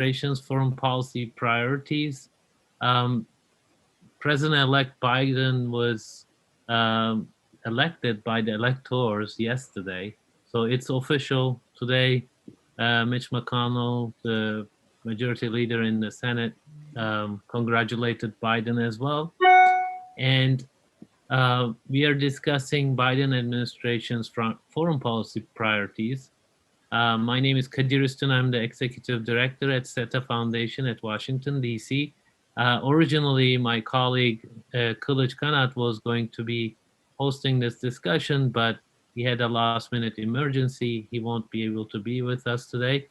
administration's foreign policy priorities. Um, President-elect Biden was um, elected by the electors yesterday, so it's official today. Mitch McConnell, the majority leader in the Senate, congratulated Biden as well. And we are discussing Biden administration's foreign policy priorities. My name is Kadir Üstün. I'm the executive director at SETA Foundation at Washington, D.C. Originally, my colleague Kılıç Kanat was going to be hosting this discussion, but he had a last-minute emergency. He won't be able to be with us today.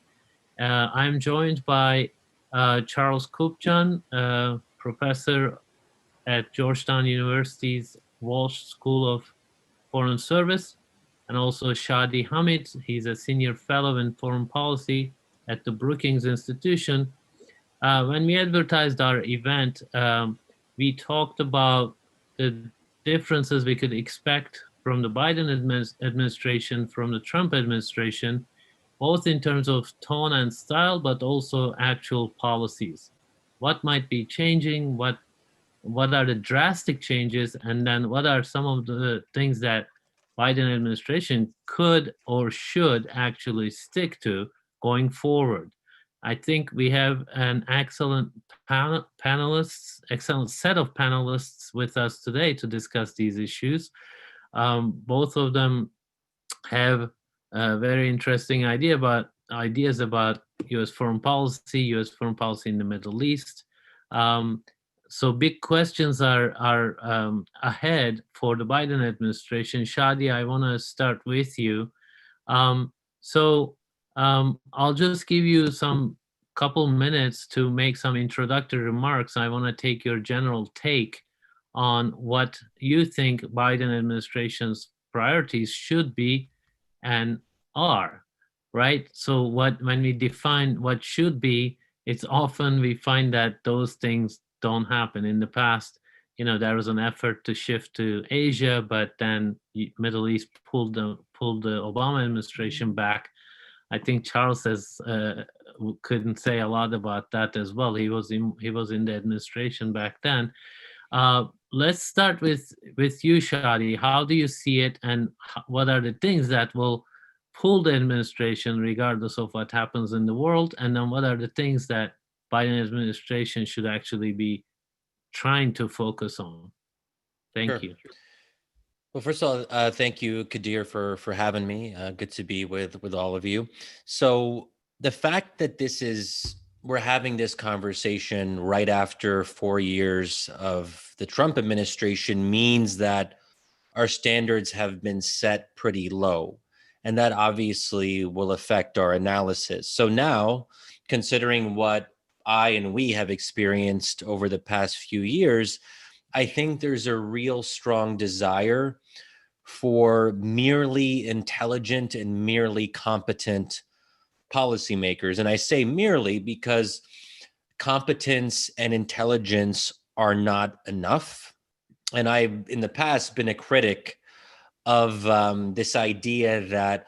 I'm joined by Charles Kupchan, professor at Georgetown University's Walsh School of Foreign Service, and also Shadi Hamid. He's a senior fellow in foreign policy at the Brookings Institution. When we advertised our event, we talked about the differences we could expect from the Biden administration, from the Trump administration, both in terms of tone and style, but also actual policies. What might be changing? What are the drastic changes, and then what are some of the things that Biden administration could or should actually stick to going forward? I think we have an excellent excellent set of panelists with us today to discuss these issues. Both of them have a very interesting ideas about U.S. foreign policy in the Middle East. So big questions are ahead for the Biden administration. Shadi, I want to start with you. I'll just give you some couple minutes to make some introductory remarks. I want to take your general take on what you think Biden administration's priorities should be and are, right? So when we define what should be, it's often we find that those things don't happen. In the past, there was an effort to shift to Asia, but then Middle East pulled the Obama administration back. I think Charles couldn't say a lot about that as well. He was in the administration back then. Let's start with you, Shadi. How do you see it, and what are the things that will pull the administration regardless of what happens in the world? And then what are the things that Biden administration should actually be trying to focus on? Thank you. Well, first of all, thank you, Kadir, for having me. Good to be with all of you. So the fact that we're having this conversation right after 4 years of the Trump administration means that our standards have been set pretty low, and that obviously will affect our analysis. So now, considering what I and we have experienced over the past few years, I think there's a real strong desire for merely intelligent and merely competent policymakers. And I say merely because competence and intelligence are not enough. And I've in the past been a critic of this idea that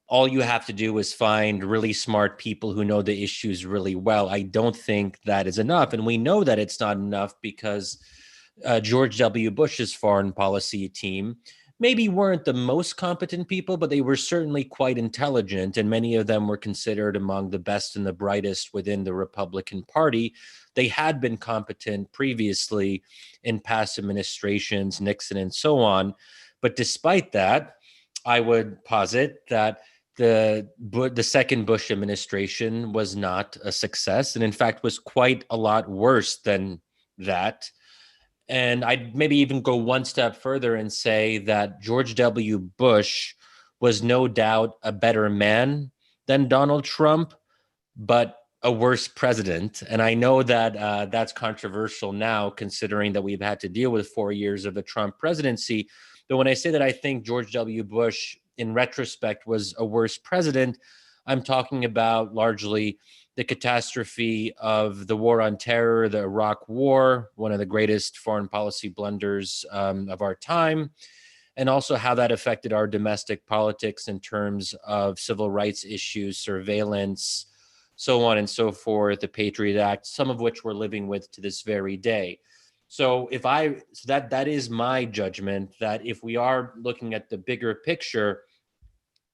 all you have to do is find really smart people who know the issues really well. I don't think that is enough. And we know that it's not enough because George W. Bush's foreign policy team maybe weren't the most competent people, but they were certainly quite intelligent. And many of them were considered among the best and the brightest within the Republican Party. They had been competent previously in past administrations, Nixon and so on. But despite that, I would posit that the second Bush administration was not a success, and in fact was quite a lot worse than that. And I'd maybe even go one step further and say that George W. Bush was no doubt a better man than Donald Trump, but a worse president. And I know that that's controversial now, considering that we've had to deal with 4 years of the Trump presidency. But when I say that I think George W. Bush, in retrospect, was a worse president, I'm talking about largely the catastrophe of the war on terror, the Iraq War, one of the greatest foreign policy blunders of our time, and also how that affected our domestic politics in terms of civil rights issues, surveillance, so on and so forth, the Patriot Act, some of which we're living with to this very day. So that is my judgment, that if we are looking at the bigger picture,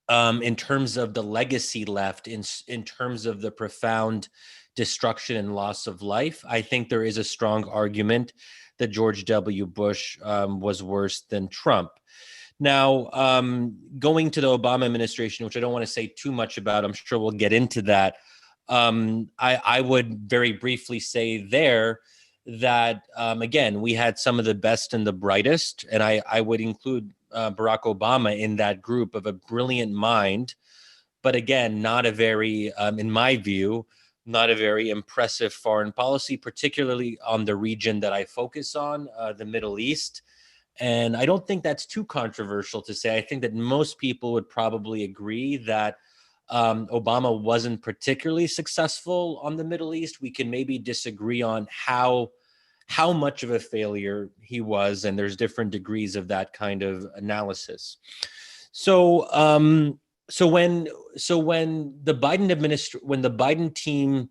in terms of the legacy left, in terms of the profound destruction and loss of life, I think there is a strong argument that George W. Bush was worse than Trump. Now, going to the Obama administration, which I don't want to say too much about, I'm sure we'll get into that. I would very briefly say there that, again, we had some of the best and the brightest, and I would include Barack Obama in that group of a brilliant mind, but again, not a very, in my view, not a very impressive foreign policy, particularly on the region that I focus on, the Middle East. And I don't think that's too controversial to say. I think that most people would probably agree that Obama wasn't particularly successful on the Middle East. We can maybe disagree on how much of a failure he was, and there's different degrees of that kind of analysis. So when the Biden team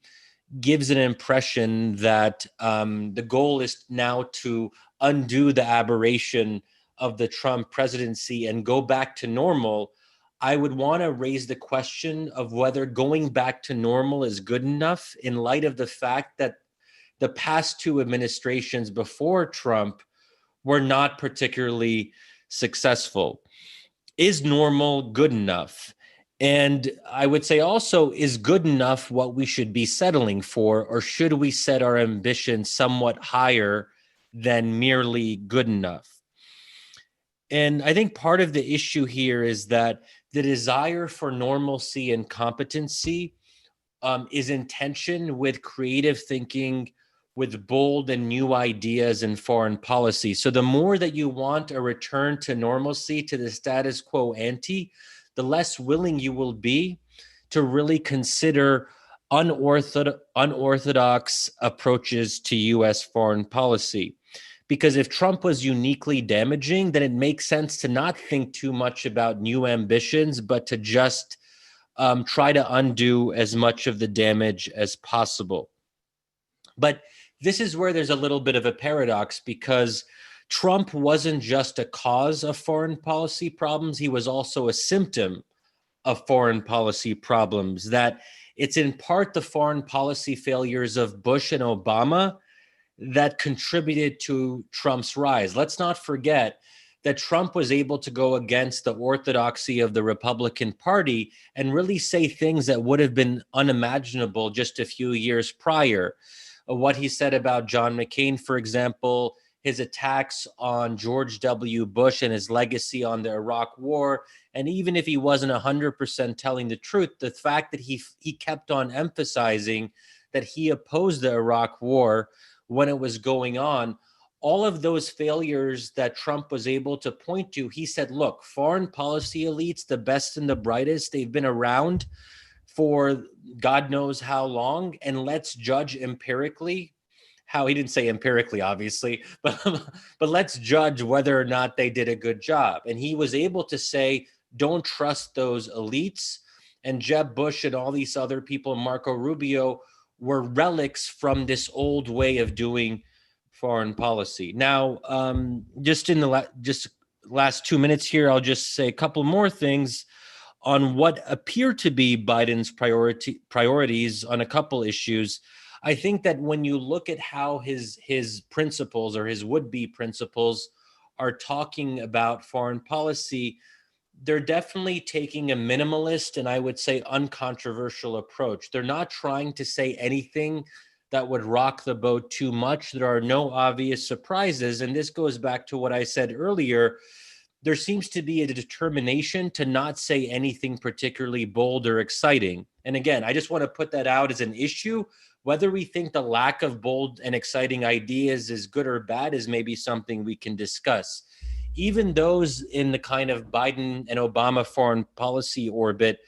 gives an impression that the goal is now to undo the aberration of the Trump presidency and go back to normal, I would want to raise the question of whether going back to normal is good enough in light of the fact that the past two administrations before Trump were not particularly successful. Is normal good enough? And I would say also, is good enough what we should be settling for, or should we set our ambition somewhat higher than merely good enough? And I think part of the issue here is that the desire for normalcy and competency is in tension with creative thinking, with bold and new ideas in foreign policy. So the more that you want a return to normalcy, to the status quo ante, the less willing you will be to really consider unorthodox approaches to US foreign policy. Because if Trump was uniquely damaging, then it makes sense to not think too much about new ambitions, but to just try to undo as much of the damage as possible. But this is where there's a little bit of a paradox, because Trump wasn't just a cause of foreign policy problems. He was also a symptom of foreign policy problems, that it's in part the foreign policy failures of Bush and Obama that contributed to Trump's rise. Let's not forget that Trump was able to go against the orthodoxy of the Republican Party and really say things that would have been unimaginable just a few years prior. What he said about John McCain, for example, his attacks on George W. Bush and his legacy on the Iraq War. And even if he wasn't 100% telling the truth, the fact that he kept on emphasizing that he opposed the Iraq War when it was going on, all of those failures that Trump was able to point to, he said, look, foreign policy elites, the best and the brightest, they've been around for God knows how long, and let's judge empirically. How he didn't say empirically, obviously, but let's judge whether or not they did a good job. And he was able to say, don't trust those elites. And Jeb Bush and all these other people, Marco Rubio, were relics from this old way of doing foreign policy. Now, just in the last 2 minutes here, I'll just say a couple more things on what appear to be Biden's priorities on a couple issues. I think that when you look at how his principles, or his would-be principles, are talking about foreign policy, they're definitely taking a minimalist and I would say uncontroversial approach. They're not trying to say anything that would rock the boat too much. There are no obvious surprises. And this goes back to what I said earlier. There seems to be a determination to not say anything particularly bold or exciting. And again, I just want to put that out as an issue. Whether we think the lack of bold and exciting ideas is good or bad is maybe something we can discuss. Even those in the kind of Biden and Obama foreign policy orbit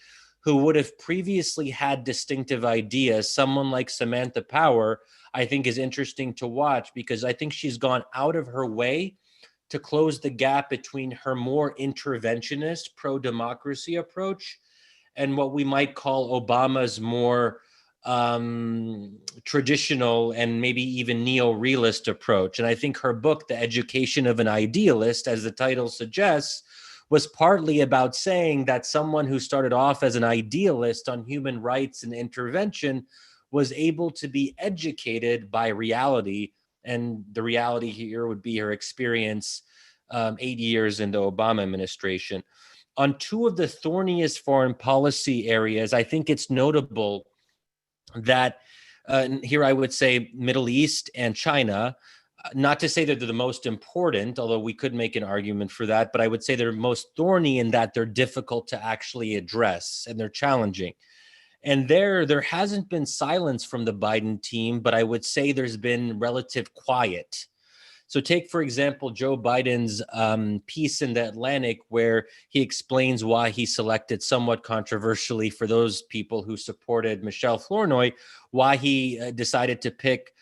who would have previously had distinctive ideas, someone like Samantha Power, I think is interesting to watch, because I think she's gone out of her way to close the gap between her more interventionist pro-democracy approach and what we might call Obama's more traditional and maybe even neo-realist approach. And I think her book, The Education of an Idealist, as the title suggests, was partly about saying that someone who started off as an idealist on human rights and intervention was able to be educated by reality. And the reality here would be her experience 8 years in the Obama administration. On two of the thorniest foreign policy areas, I think it's notable that, and here I would say Middle East and China, not to say that they're the most important, although we could make an argument for that, but I would say they're most thorny in that they're difficult to actually address and they're challenging. And there hasn't been silence from the Biden team, but I would say there's been relative quiet. So take, for example, Joe Biden's piece in The Atlantic, where he explains why he selected, somewhat controversially for those people who supported Michelle Flournoy, why he decided to pick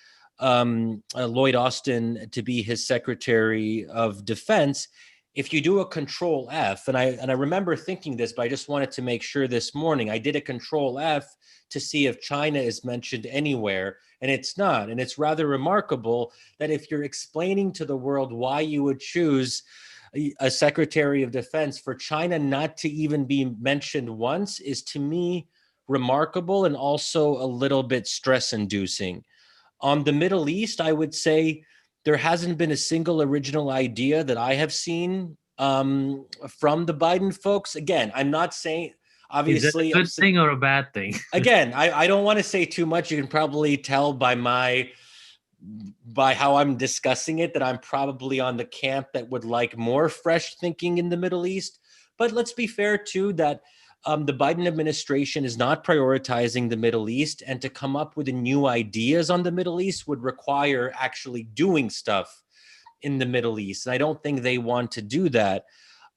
Lloyd Austin to be his Secretary of Defense. If you do a Control F, and I remember thinking this, but I just wanted to make sure this morning, I did a Control F to see if China is mentioned anywhere, and it's not. And it's rather remarkable that if you're explaining to the world why you would choose a Secretary of Defense, for China not to even be mentioned once is, to me, remarkable and also a little bit stress-inducing. On the Middle East, I would say there hasn't been a single original idea that I have seen from the Biden folks. Again, I'm not saying, Is that a obviously, good thing or a bad thing? again, I don't want to say too much. You can probably tell by how I'm discussing it that I'm probably on the camp that would like more fresh thinking in the Middle East. But let's be fair too, that the Biden administration is not prioritizing the Middle East, and to come up with new ideas on the Middle East would require actually doing stuff in the Middle East. And I don't think they want to do that.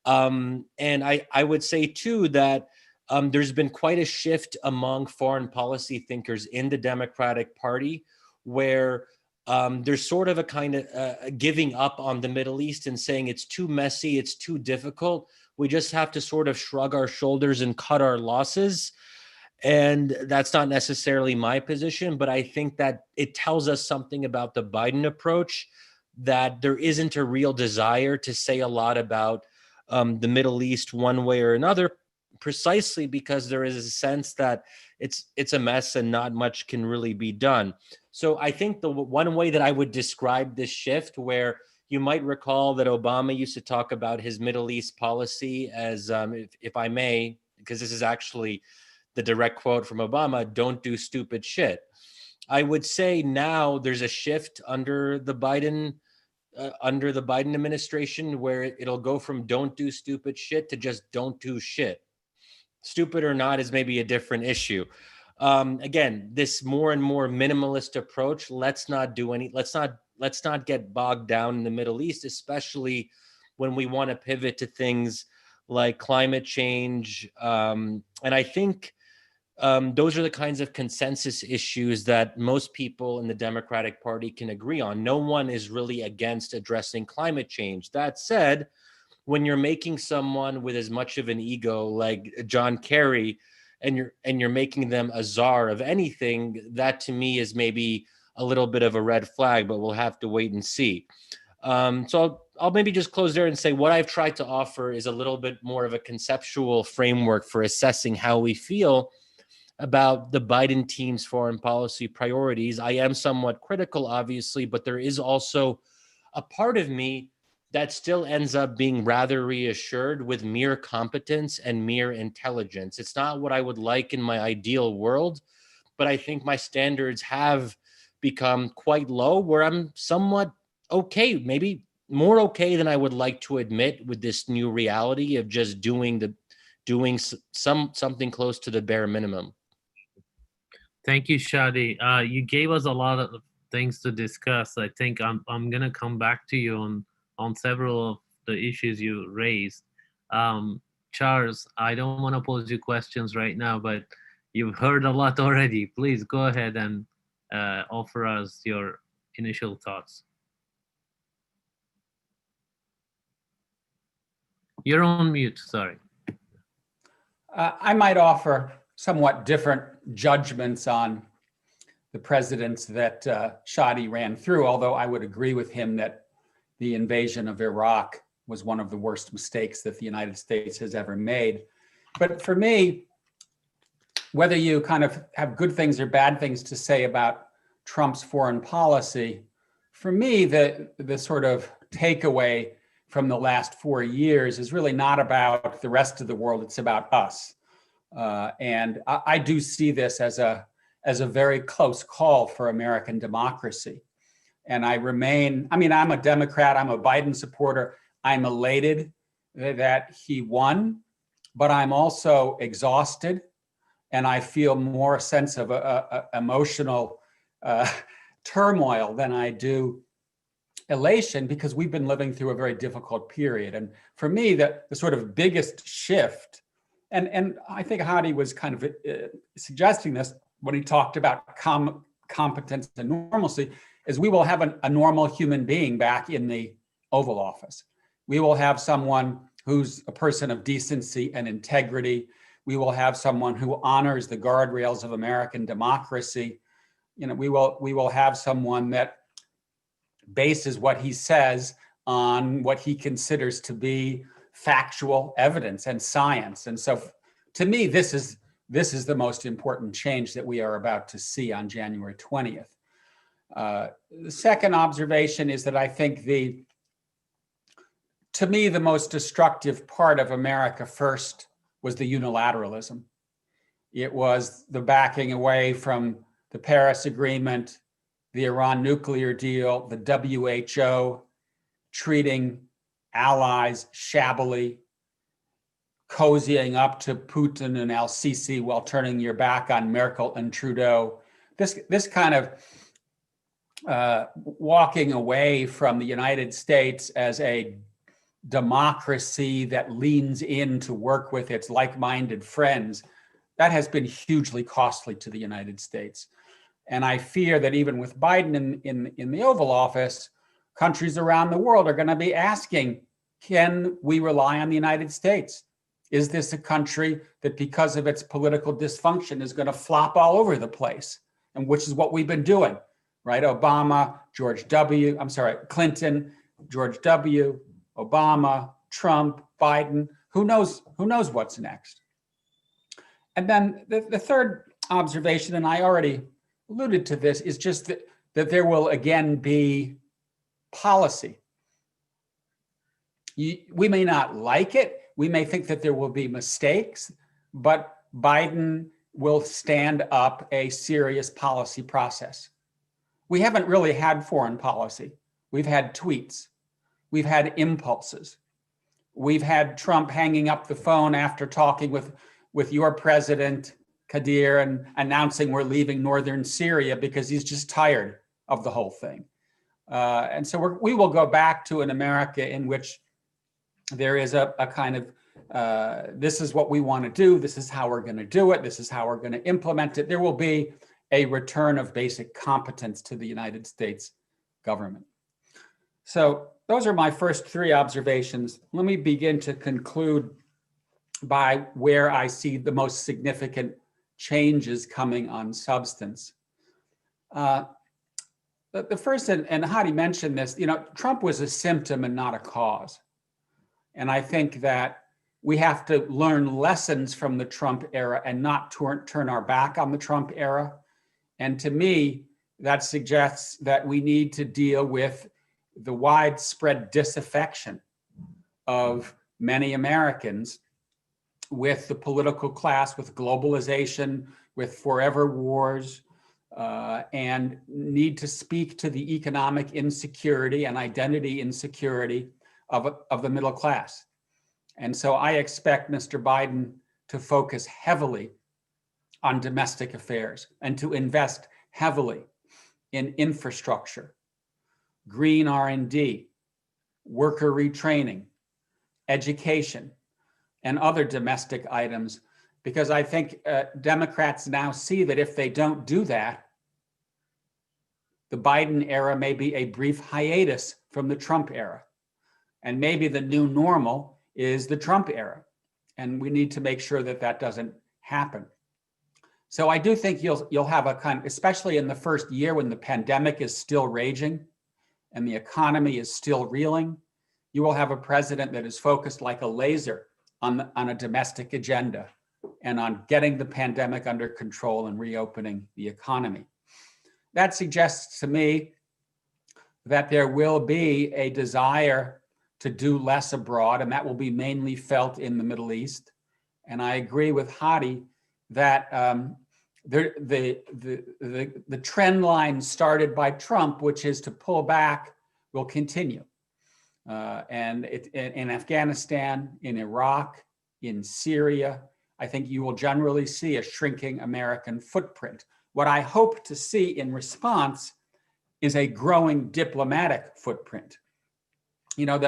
And I would say too that there's been quite a shift among foreign policy thinkers in the Democratic Party, where there's sort of a kind of giving up on the Middle East and saying it's too messy, it's too difficult. We just have to sort of shrug our shoulders and cut our losses. And that's not necessarily my position, but I think that it tells us something about the Biden approach, that there isn't a real desire to say a lot about the Middle East one way or another, precisely because there is a sense that it's a mess and not much can really be done. So I think the one way that I would describe this shift, where you might recall that Obama used to talk about his Middle East policy as, if I may, because this is actually the direct quote from Obama, "Don't do stupid shit." I would say now there's a shift under the Biden administration, where it'll go from "don't do stupid shit" to just "don't do shit." Stupid or not is maybe a different issue. Again, this more and more minimalist approach. Let's not get bogged down in the Middle East, especially when we want to pivot to things like climate change. And I think those are the kinds of consensus issues that most people in the Democratic Party can agree on. No one is really against addressing climate change. That said, when you're making someone with as much of an ego like John Kerry, and you're making them a czar of anything, that to me is maybe a little bit of a red flag, but we'll have to wait and see. So I'll maybe just close there and say what I've tried to offer is a little bit more of a conceptual framework for assessing how we feel about the Biden team's foreign policy priorities. I am somewhat critical, obviously, but there is also a part of me that still ends up being rather reassured with mere competence and mere intelligence. It's not what I would like in my ideal world, but I think my standards have become quite low, where I'm somewhat okay, maybe more okay than I would like to admit, with this new reality of just doing something close to the bare minimum. Thank you, Shadi. You gave us a lot of things to discuss. I think I'm gonna come back to you on several of the issues you raised. Charles, I don't want to pose you questions right now, but you've heard a lot already. Please go ahead and offer us your initial thoughts. You're on mute, sorry. I might offer somewhat different judgments on the presidents that Shadi ran through, although I would agree with him that the invasion of Iraq was one of the worst mistakes that the United States has ever made. But for me, whether you kind of have good things or bad things to say about Trump's foreign policy, for me, the sort of takeaway from the last 4 years is really not about the rest of the world, it's about us. And I do see this as a very close call for American democracy. And I'm a Democrat, I'm a Biden supporter. I'm elated that he won, but I'm also exhausted. And I feel more sense of emotional turmoil than I do elation, because we've been living through a very difficult period. And for me, the sort of biggest shift, and I think Hadi was kind of suggesting this when he talked about competence and normalcy, is we will have a normal human being back in the Oval Office. We will have someone who's a person of decency and integrity. We will have someone who honors the guardrails of American democracy. We will have someone that bases what he says on what he considers to be factual evidence and science. And so to me, this is the most important change that we are about to see on January 20th. The second observation is that I think to me, the most destructive part of America first was the unilateralism. It was the backing away from the Paris Agreement, the Iran nuclear deal, the WHO, treating allies shabbily, cozying up to Putin and al-Sisi while turning your back on Merkel and Trudeau. This kind of walking away from the United States as a democracy that leans in to work with its like-minded friends, that has been hugely costly to the United States. And I fear that even with Biden in the Oval Office, countries around the world are going to be asking, can we rely on the United States? Is this a country that, because of its political dysfunction, is going to flop all over the place? And which is what we've been doing, right? Clinton, George W., Obama, Trump, Biden, who knows what's next? And then the third observation, and I already alluded to this, is just that there will again be policy. We may not like it. We may think that there will be mistakes, but Biden will stand up a serious policy process. We haven't really had foreign policy. We've had tweets. We've had impulses. We've had Trump hanging up the phone after talking with your president, Kadir, and announcing we're leaving northern Syria because he's just tired of the whole thing. And so we will go back to an America in which there is a kind of, this is what we want to do, this is how we're going to do it, this is how we're going to implement it. There will be a return of basic competence to the United States government. So those are my first three observations. Let me begin to conclude by where I see the most significant changes coming on substance. The first, and Hadi mentioned this, Trump was a symptom and not a cause. And I think that we have to learn lessons from the Trump era and not turn our back on the Trump era. And to me, that suggests that we need to deal with the widespread disaffection of many Americans with the political class, with globalization, with forever wars, and need to speak to the economic insecurity and identity insecurity of the middle class. And so I expect Mr. Biden to focus heavily on domestic affairs and to invest heavily in infrastructure, green R&D, worker retraining, education, and other domestic items, because I think Democrats now see that if they don't do that, the Biden era may be a brief hiatus from the Trump era. And maybe the new normal is the Trump era. And we need to make sure that that doesn't happen. So I do think you'll have a kind of, especially in the first year when the pandemic is still raging and the economy is still reeling, you will have a president that is focused like a laser on a domestic agenda and on getting the pandemic under control and reopening the economy. That suggests to me that there will be a desire to do less abroad, and that will be mainly felt in the Middle East. And I agree with Hadi that the trend line started by Trump, which is to pull back, will continue. And in Afghanistan, in Iraq, in Syria, I think you will generally see a shrinking American footprint. What I hope to see in response is a growing diplomatic footprint. You know,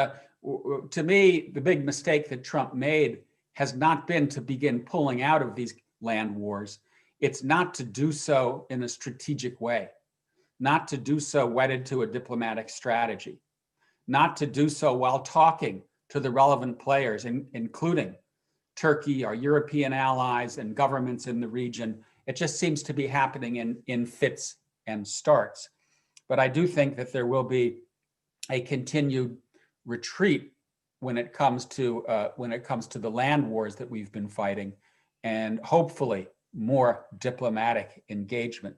to me, the big mistake that Trump made has not been to begin pulling out of these land wars. It's not to do so in a strategic way, not to do so wedded to a diplomatic strategy, not to do so while talking to the relevant players, including Turkey, our European allies, and governments in the region. It just seems to be happening in fits and starts. But I do think that there will be a continued retreat when it comes to the land wars that we've been fighting, and hopefully more diplomatic engagement.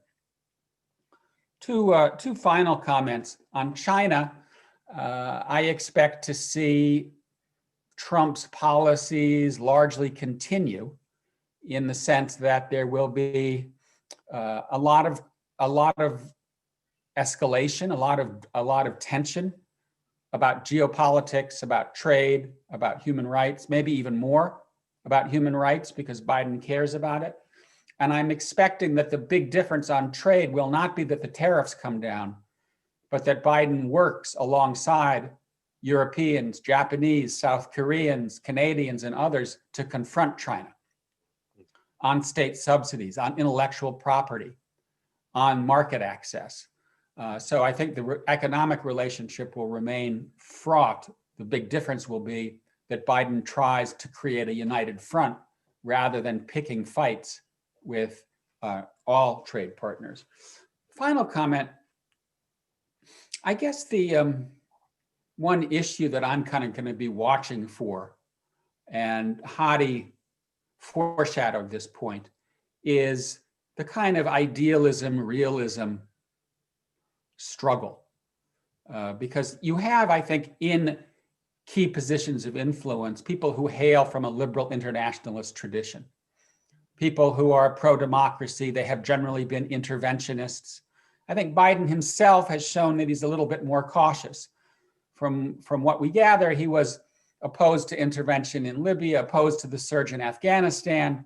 Two final comments on China. I expect to see Trump's policies largely continue, in the sense that there will be a lot of escalation, a lot of tension about geopolitics, about trade, about human rights, maybe even more about human rights because Biden cares about it. And I'm expecting that the big difference on trade will not be that the tariffs come down, but that Biden works alongside Europeans, Japanese, South Koreans, Canadians, and others to confront China on state subsidies, on intellectual property, on market access. So I think the economic relationship will remain fraught. The big difference will be that Biden tries to create a united front rather than picking fights with all trade partners. Final comment, I guess the one issue that I'm kind of going to be watching for, and Hadi foreshadowed this point, is the kind of idealism, realism struggle. Because you have, I think, in key positions of influence, people who hail from a liberal internationalist tradition, people who are pro-democracy. They have generally been interventionists. I think Biden himself has shown that he's a little bit more cautious. From what we gather, he was opposed to intervention in Libya, opposed to the surge in Afghanistan.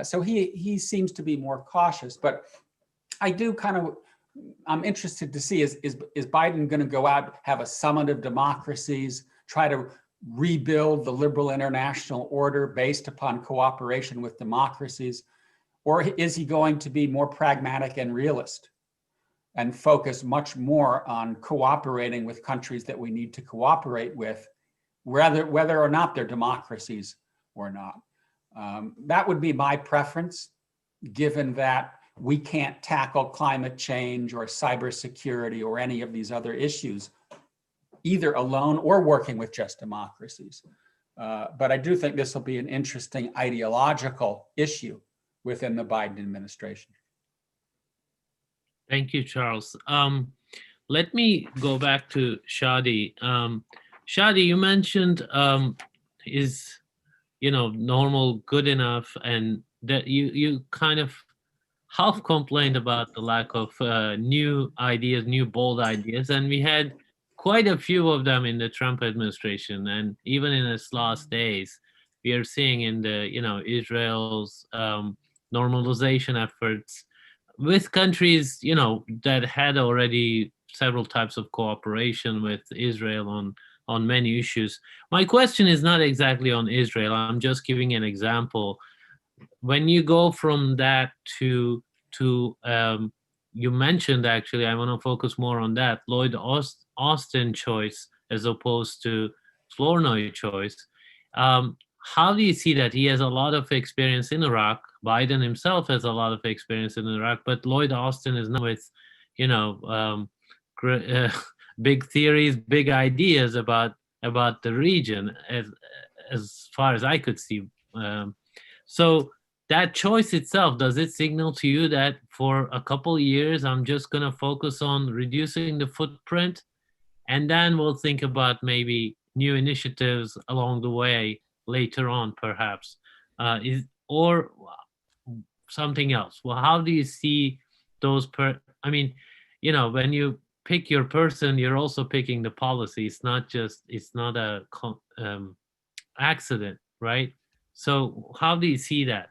So he seems to be more cautious. But I'm interested to see, is Biden going to go out, have a summit of democracies, try to rebuild the liberal international order based upon cooperation with democracies? Or is he going to be more pragmatic and realist and focus much more on cooperating with countries that we need to cooperate with, whether or not they're democracies or not? That would be my preference, given that we can't tackle climate change or cybersecurity or any of these other issues either alone or working with just democracies. But I do think this will be an interesting ideological issue within the Biden administration. Thank you, Charles. Let me go back to Shadi. Shadi, you mentioned is normal good enough, and that you kind of half complained about the lack of new ideas, new bold ideas, and we had quite a few of them in the Trump administration, and even in its last days, we are seeing in the Israel's normalization efforts with countries that had already several types of cooperation with Israel on many issues. My question is not exactly on Israel. I'm just giving an example. When you go from that to you mentioned, actually, I want to focus more on that, Lloyd Austin choice as opposed to Flournoy choice. how do you see that? He has a lot of experience in Iraq. Biden himself has a lot of experience in Iraq, but Lloyd Austin is now with, you know, big theories, big ideas about the region, as far as I could see. So that choice itself, does it signal to you that for a couple years I'm just going to focus on reducing the footprint, and then we'll think about maybe new initiatives along the way later on, perhaps, is or something else? Well, how do you see those? I mean, you know, when you pick your person, you're also picking the policy. It's not a accident, right? So how do you see that?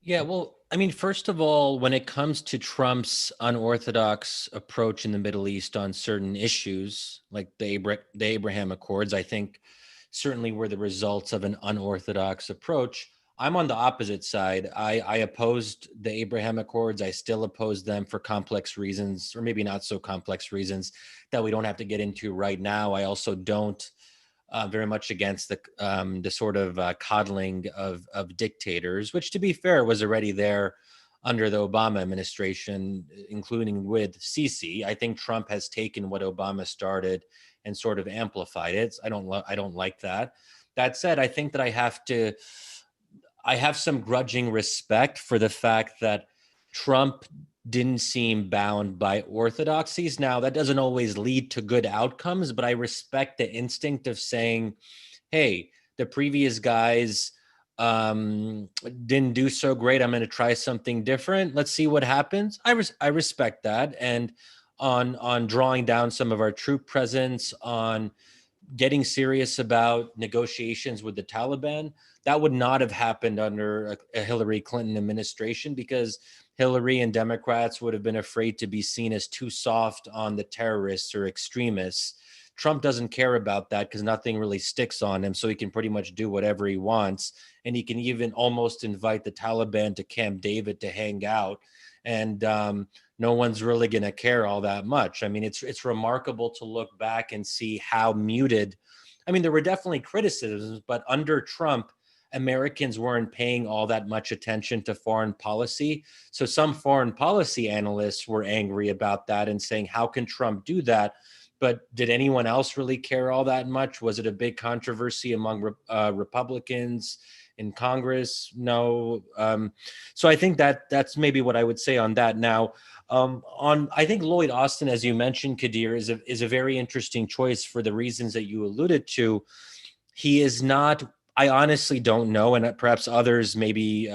Yeah, well, I mean, first of all, when it comes to Trump's unorthodox approach in the Middle East on certain issues, like the Abraham Accords, I think certainly were the results of an unorthodox approach. I'm on the opposite side. I opposed the Abraham Accords. I still oppose them for complex reasons, or maybe not so complex reasons that we don't have to get into right now. I also don't very much against the sort of coddling of dictators, which, to be fair, was already there under the Obama administration, including with Sisi. I think Trump has taken what Obama started and sort of amplified it. I don't like that. That said, I think that I have some grudging respect for the fact that Trump didn't seem bound by orthodoxies. Now, that doesn't always lead to good outcomes, but I respect the instinct of saying, hey, the previous guys didn't do so great. I'm going to try something different. Let's see what happens. I respect that. And on drawing down some of our troop presence, on getting serious about negotiations with the Taliban, that would not have happened under a Hillary Clinton administration, because Hillary and Democrats would have been afraid to be seen as too soft on the terrorists or extremists. Trump doesn't care about that because nothing really sticks on him, so he can pretty much do whatever he wants. And he can even almost invite the Taliban to Camp David to hang out. And no one's really going to care all that much. I mean, it's remarkable to look back and see how muted. I mean, there were definitely criticisms, but under Trump, Americans weren't paying all that much attention to foreign policy. So some foreign policy analysts were angry about that and saying, how can Trump do that? But did anyone else really care all that much? Was it a big controversy among Republicans in Congress? No. So I think that's maybe what I would say on that. Now, I think Lloyd Austin, as you mentioned, Kadir, is a very interesting choice for the reasons that you alluded to. He is not. I honestly don't know, and perhaps others may be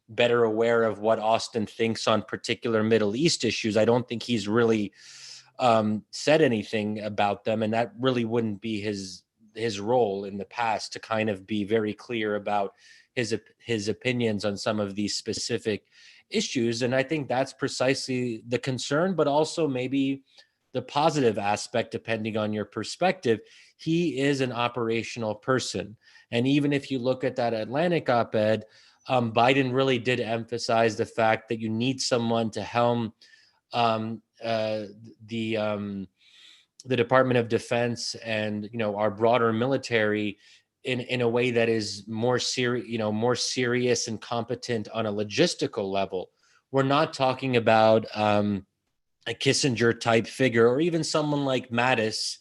better aware of what Austin thinks on particular Middle East issues. I don't think he's really said anything about them, and that really wouldn't be his role in the past, to kind of be very clear about his opinions on some of these specific issues. And I think that's precisely the concern, but also maybe the positive aspect, depending on your perspective. He is an operational person. And even if you look at that Atlantic op-ed, Biden really did emphasize the fact that you need someone to helm the Department of Defense and our broader military in a way that is more serious and competent on a logistical level. We're not talking about a Kissinger type figure, or even someone like Mattis.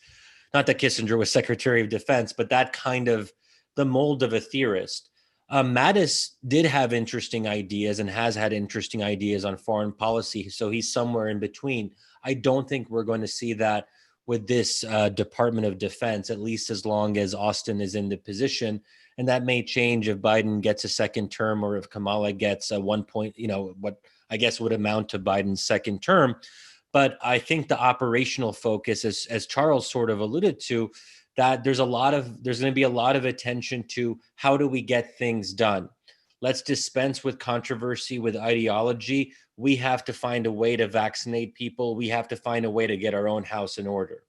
Not that Kissinger was Secretary of Defense, but that kind of the mold of a theorist. Mattis did have interesting ideas and has had interesting ideas on foreign policy, so he's somewhere in between. I don't think we're going to see that with this Department of Defense, at least as long as Austin is in the position. And that may change if Biden gets a second term, or if Kamala gets a what I guess would amount to Biden's second term. But I think the operational focus, as Charles sort of alluded to, that there's going to be a lot of attention to how do we get things done. Let's dispense with controversy, with ideology. We have to find a way to vaccinate people. We have to find a way to get our own house in order.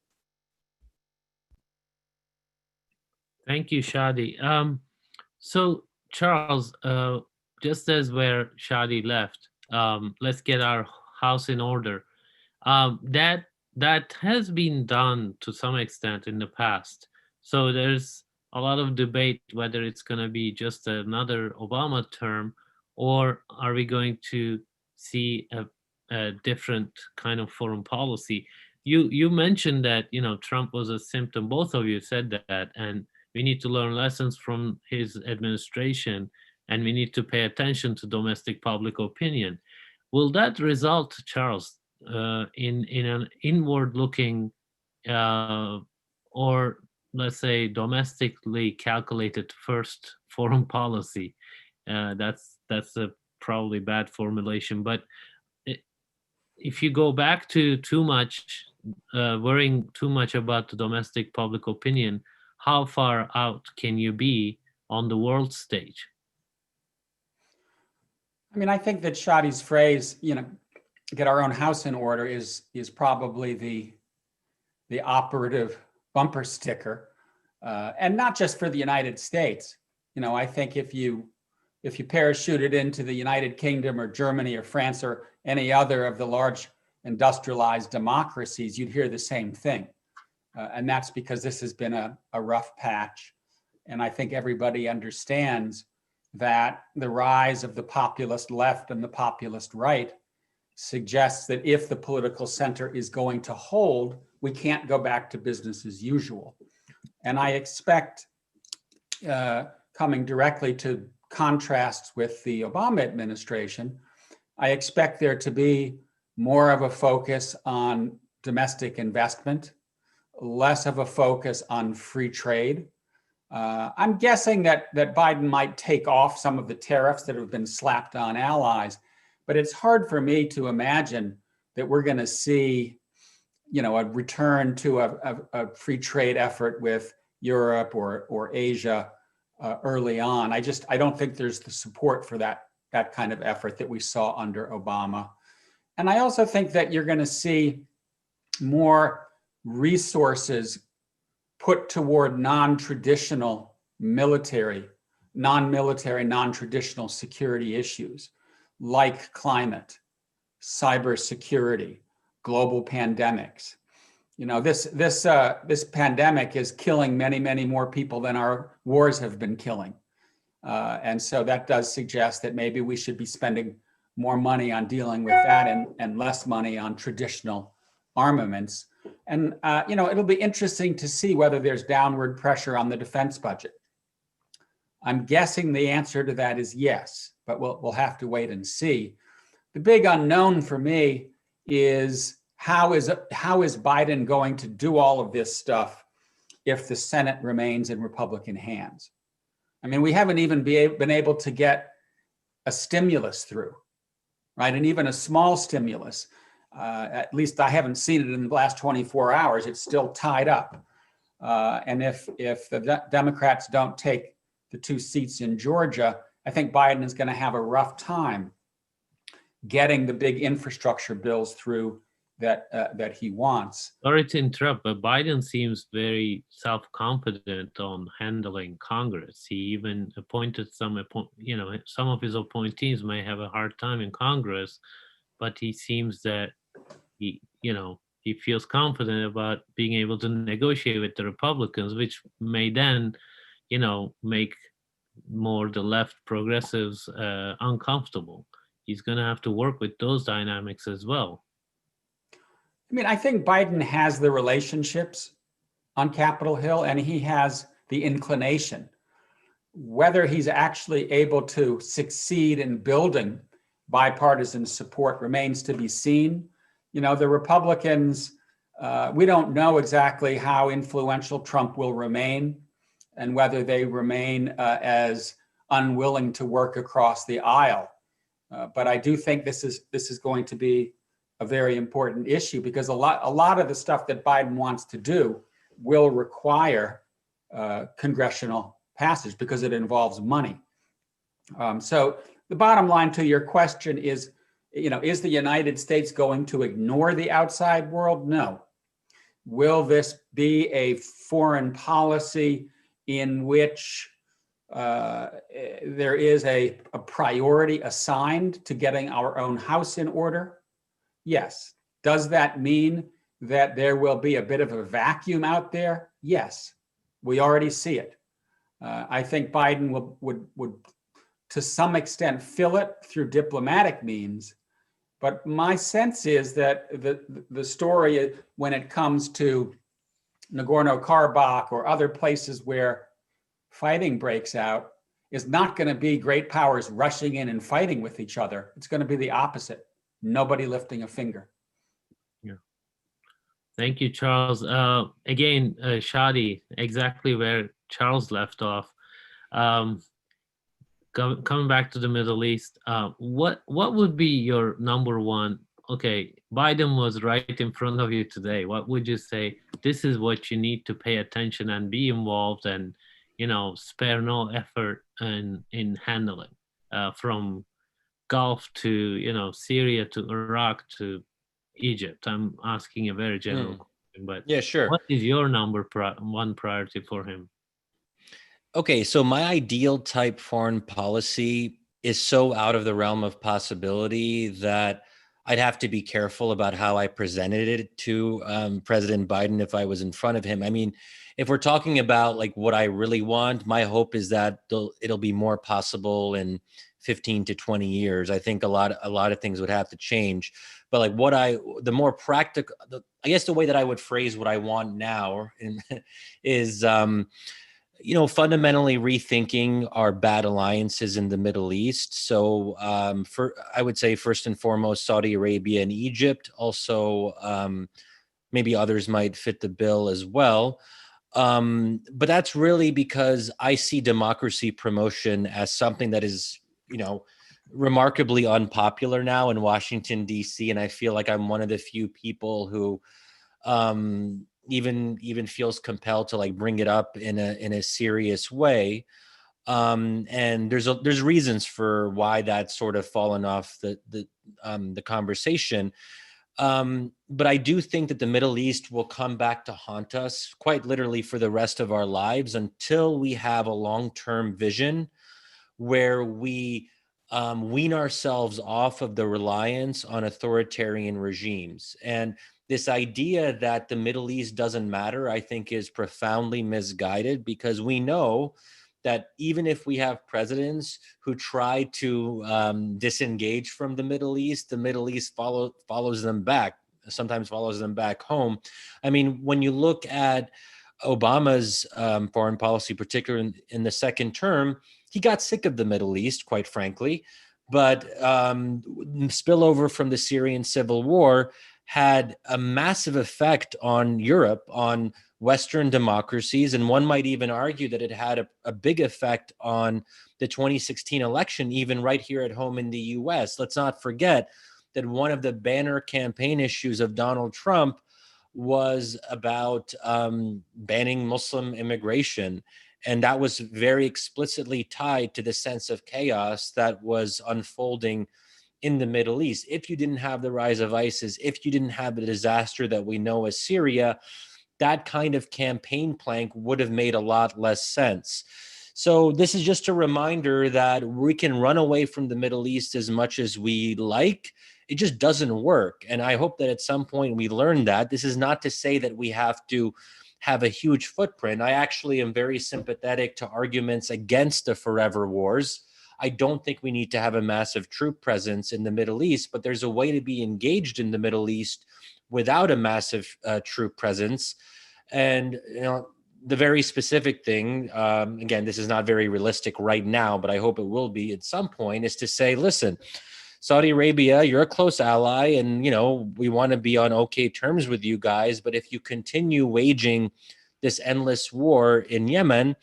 Thank you, Shadi. So Charles, just as where Shadi left, let's get our house in order. That has been done to some extent in the past. So there's a lot of debate whether it's going to be just another Obama term, or are we going to see a different kind of foreign policy. You mentioned that, you know, Trump was a symptom. Both of you said that, and we need to learn lessons from his administration, and we need to pay attention to domestic public opinion. Will that result, Charles, in an inward-looking, uh, or let's say domestically calculated first foreign policy? That's a probably bad formulation, but if you go back to too much, worrying too much about the domestic public opinion, how far out can you be on the world stage? I mean, I think that Shadi's phrase, get our own house in order is probably the operative bumper sticker, and not just for the United States. I think if you parachuted into the United Kingdom or Germany or France or any other of the large industrialized democracies, you'd hear the same thing. And that's because this has been a rough patch. And I think everybody understands that the rise of the populist left and the populist right suggests that if the political center is going to hold, we can't go back to business as usual. And I expect, coming directly to contrasts with the Obama administration, I expect there to be more of a focus on domestic investment, less of a focus on free trade. I'm guessing that Biden might take off some of the tariffs that have been slapped on allies, but it's hard for me to imagine that we're going to see, a return to a free trade effort with Europe or Asia early on. I don't think there's the support for that kind of effort that we saw under Obama. And I also think that you're going to see more resources put toward non-traditional military, non-military, non-traditional security issues like climate, cybersecurity, global pandemics. This pandemic is killing many, many more people than our wars have been killing. And so that does suggest that maybe we should be spending more money on dealing with that and less money on traditional armaments. And, it'll be interesting to see whether there's downward pressure on the defense budget. I'm guessing the answer to that is yes, but we'll have to wait and see. The big unknown for me is how is Biden going to do all of this stuff if the Senate remains in Republican hands? I mean, we haven't even been able to get a stimulus through, right? And even a small stimulus, at least I haven't seen it in the last 24 hours. It's still tied up. And if the Democrats don't take the 2 seats in Georgia, I think Biden is going to have a rough time getting the big infrastructure bills through that he wants. Sorry to interrupt, but Biden seems very self-confident on handling Congress. He even appointed some of his appointees may have a hard time in Congress, but he seems that he feels confident about being able to negotiate with the Republicans, which may then, make more the left progressives uncomfortable. He's going to have to work with those dynamics as well. I mean, I think Biden has the relationships on Capitol Hill, and he has the inclination. Whether he's actually able to succeed in building bipartisan support remains to be seen. The Republicans, we don't know exactly how influential Trump will remain and whether they remain as unwilling to work across the aisle. But I do think this is going to be a very important issue because a lot of the stuff that Biden wants to do will require congressional passage because it involves money. So the bottom line to your question is, is the United States going to ignore the outside world? No. Will this be a foreign policy in which there is a priority assigned to getting our own house in order? Yes. Does that mean that there will be a bit of a vacuum out there? Yes. We already see it. I think Biden would to some extent fill it through diplomatic means. But my sense is that the story, when it comes to Nagorno-Karabakh or other places where fighting breaks out, is not going to be great powers rushing in and fighting with each other. It's going to be the opposite. Nobody lifting a finger. Yeah. Thank you, Charles. Again, Shadi, exactly where Charles left off. Coming back to the Middle East, what would be your number one? Okay, Biden was right in front of you today. What would you say? This is what you need to pay attention and be involved, and spare no effort in handling, from Gulf to Syria to Iraq to Egypt. I'm asking a very general question, but Yeah, sure. what is your number one priority for him? Okay, so my ideal type foreign policy is so out of the realm of possibility that I'd have to be careful about how I presented it to President Biden if I was in front of him. I mean, if we're talking about like what I really want, my hope is that it'll be more possible in 15 to 20 years. I think a lot of things would have to change. But like the more practical, I guess the way that I would phrase what I want now is, fundamentally rethinking our bad alliances in the Middle East. So I would say first and foremost, Saudi Arabia and Egypt. Also, maybe others might fit the bill as well. But that's really because I see democracy promotion as something that is, remarkably unpopular now in Washington, D.C. And I feel like I'm one of the few people who even feels compelled to like bring it up in a serious way. And there's reasons for why that's sort of fallen off the conversation. But I do think that the Middle East will come back to haunt us quite literally for the rest of our lives until we have a long-term vision where we wean ourselves off of the reliance on authoritarian regimes. And this idea that the Middle East doesn't matter, I think, is profoundly misguided, because we know that even if we have presidents who try to disengage from the Middle East follows them back, sometimes follows them back home. I mean, when you look at Obama's foreign policy, particularly in the second term, he got sick of the Middle East, quite frankly. But spillover from the Syrian civil war had a massive effect on Europe, on Western democracies. And one might even argue that it had a big effect on the 2016 election, even right here at home in the US. Let's not forget that one of the banner campaign issues of Donald Trump was about banning Muslim immigration. And that was very explicitly tied to the sense of chaos that was unfolding in the Middle East. If you didn't have the rise of ISIS, if you didn't have the disaster that we know as Syria, that kind of campaign plank would have made a lot less sense. So this is just a reminder that we can run away from the Middle East as much as we like. It just doesn't work. And I hope that at some point we learn that. This is not to say that we have to have a huge footprint. I actually am very sympathetic to arguments against the forever wars. I don't think we need to have a massive troop presence in the Middle East, but there's a way to be engaged in the Middle East without a massive troop presence. And, the very specific thing, again, this is not very realistic right now, but I hope it will be at some point, is to say, listen, Saudi Arabia, you're a close ally, and, we want to be on okay terms with you guys. But if you continue waging this endless war in Yemen,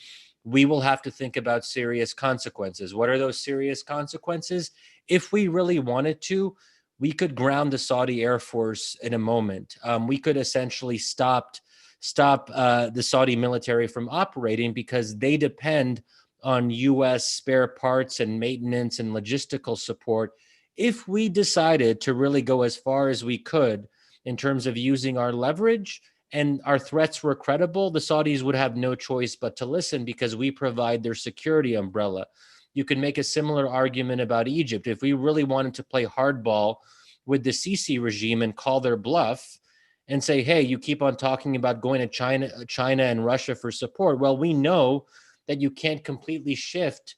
we will have to think about serious consequences. What are those serious consequences? If we really wanted to, we could ground the Saudi Air Force in a moment. We could essentially stop the Saudi military from operating, because they depend on U.S. spare parts and maintenance and logistical support. If we decided to really go as far as we could in terms of using our leverage and our threats were credible, the Saudis would have no choice but to listen, because we provide their security umbrella. You can make a similar argument about Egypt. If we really wanted to play hardball with the Sisi regime and call their bluff and say, hey, you keep on talking about going to China and Russia for support. Well, we know that you can't completely shift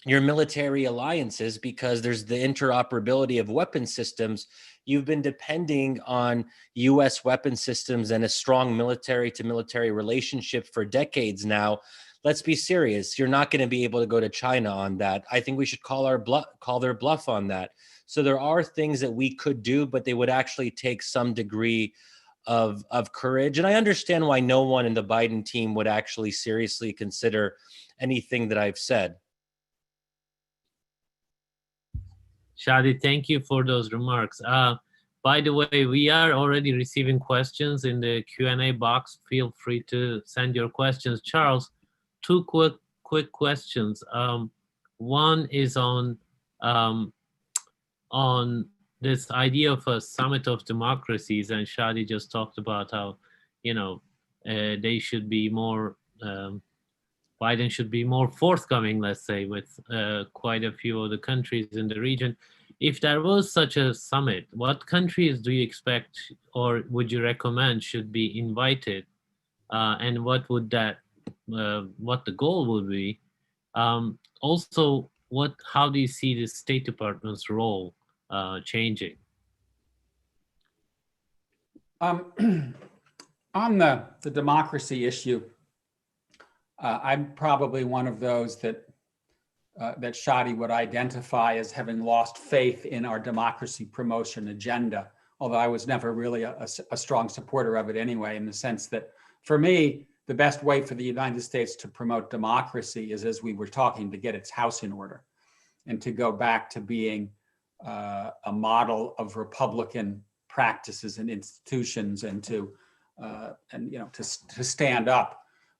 your military alliances because there's the interoperability of weapon systems. You've been depending on US weapon systems and a strong military to military relationship for decades now. Let's be serious. You're not going to be able to go to China on that. I think we should call their bluff on that. So there are things that we could do, but they would actually take some degree of courage. And I understand why no one in the Biden team would actually seriously consider anything that I've said. Shadi, thank you for those remarks. By the way, we are already receiving questions in the Q&A box. Feel free to send your questions. Charles, two quick questions. One is on this idea of a summit of democracies, and Shadi just talked about how, they should be more. Biden should be more forthcoming, let's say, with quite a few of the countries in the region. If there was such a summit, what countries do you expect or would you recommend should be invited? And what would what the goal would be? Also, how do you see the State Department's role changing? On the democracy issue, I'm probably one of those that Shadi would identify as having lost faith in our democracy promotion agenda, although I was never really a strong supporter of it anyway, in the sense that, for me, the best way for the United States to promote democracy is, as we were talking, to get its house in order and to go back to being a model of Republican practices and institutions, and to stand up